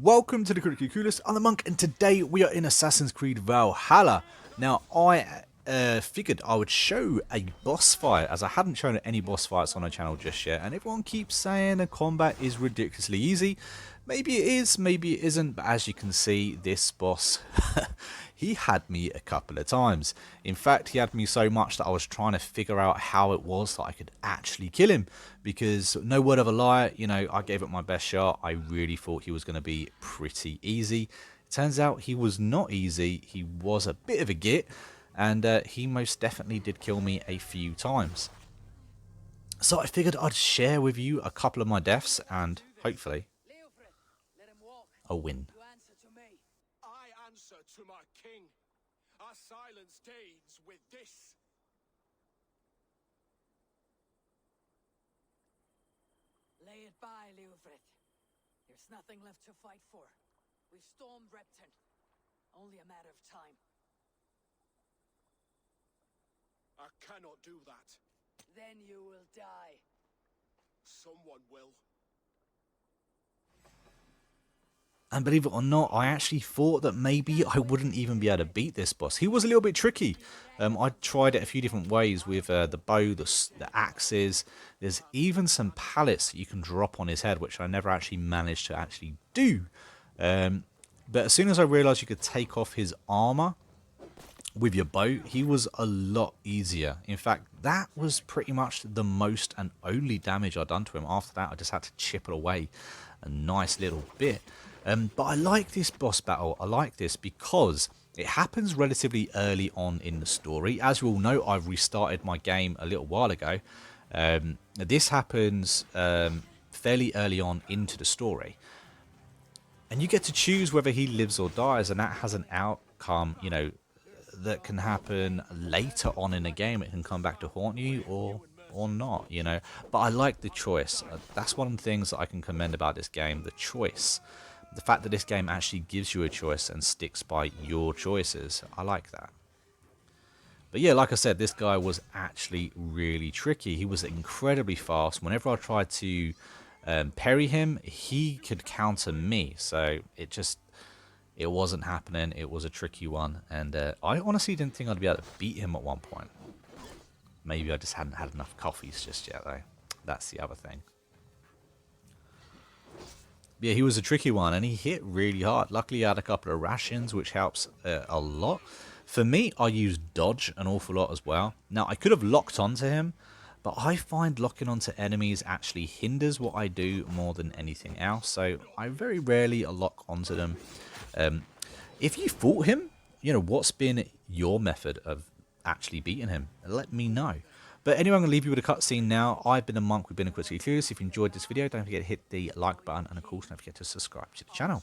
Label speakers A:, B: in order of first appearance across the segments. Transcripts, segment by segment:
A: welcome to the Critically Coolest. I'm the Monk, and today we are in Assassin's Creed Valhalla. Now, I figured I would show a boss fight, as I hadn't shown any boss fights on our channel just yet, and everyone keeps saying the combat is ridiculously easy. Maybe it is, maybe it isn't, but as you can see, this boss, he had me a couple of times. In fact, he had me so much that I was trying to figure out how it was that I could actually kill him, because no word of a lie, you know, I gave it my best shot. I really thought he was going to be pretty easy. It turns out he was not easy. He was a bit of a git, and he most definitely did kill me a few times. So I figured I'd share with you a couple of my deaths, and hopefully a win.
B: I answer to my king. I silence deeds with this.
C: Lay it by, LeoFrith. There's nothing left to fight for. We've stormed Repton. Only a matter of time.
B: I cannot do that.
C: Then you will die.
B: Someone will.
A: And believe it or not, I actually thought that maybe I wouldn't even be able to beat this boss. He was a little bit tricky. I tried it a few different ways with the bow, the axes. There's even some pallets that you can drop on his head, which I never actually managed to actually do. But as soon as I realised you could take off his armour with your bow, he was a lot easier. In fact, that was pretty much the most and only damage I'd done to him. After that, I just had to chip it away a nice little bit. But I like this boss battle. I like this because it happens relatively early on in the story. As you all know, I've restarted my game a little while ago. This happens fairly early on into the story. And you get to choose whether he lives or dies, and that has an outcome, you know, that can happen later on in the game. It can come back to haunt you or not, you know. But I like the choice. That's one of the things that I can commend about this game, the choice. The fact that this game actually gives you a choice and sticks by your choices. I like that. But yeah, like I said, this guy was actually really tricky. He was incredibly fast. Whenever I tried to parry him, he could counter me. So it wasn't happening. It was a tricky one. And I honestly didn't think I'd be able to beat him at one point. Maybe I just hadn't had enough coffees just yet, though. That's the other thing. Yeah, he was a tricky one, and he hit really hard. Luckily, I had a couple of rations, which helps a lot. For me, I use dodge an awful lot as well. Now, I could have locked onto him, but I find locking onto enemies actually hinders what I do more than anything else. So I very rarely lock onto them. If you fought him, you know, what's been your method of actually beating him? Let me know. But anyway, I'm going to leave you with a cutscene now. I've been a Monk, we've been Critically Coolest. If you enjoyed this video, don't forget to hit the like button, and of course, don't forget to subscribe to the channel.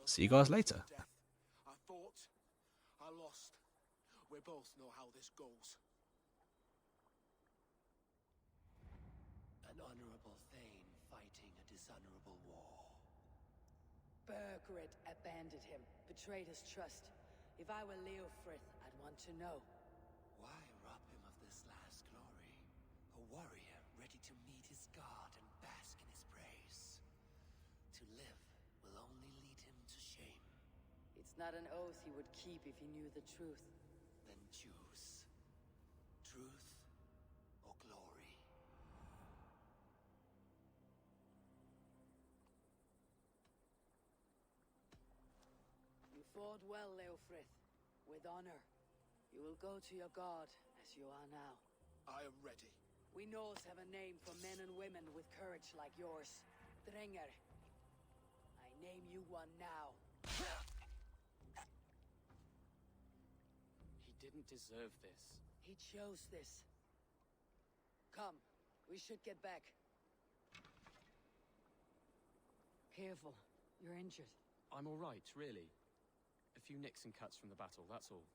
A: See you guys later.
B: I fought. I lost. We both know how this goes.
C: An honorable thane fighting a dishonorable war. Bergrit abandoned him, betrayed his trust. If I were LeoFrith, I'd want to know.
D: Why rob him of this last glory? A warrior ready to meet his god and bask in his praise. To live will only lead him to shame.
C: It's not an oath he would keep if he knew the truth.
D: Then choose. Truth or glory.
C: You fought well, LeoFrith. With honor. You will go to your god, as you are now.
B: I am ready.
C: We Norse have a name for men and women with courage like yours. Drenger. I name you one now.
E: He didn't deserve this.
C: He chose this. Come, we should get back. Careful, you're injured.
E: I'm all right, really. A few nicks and cuts from the battle, that's all.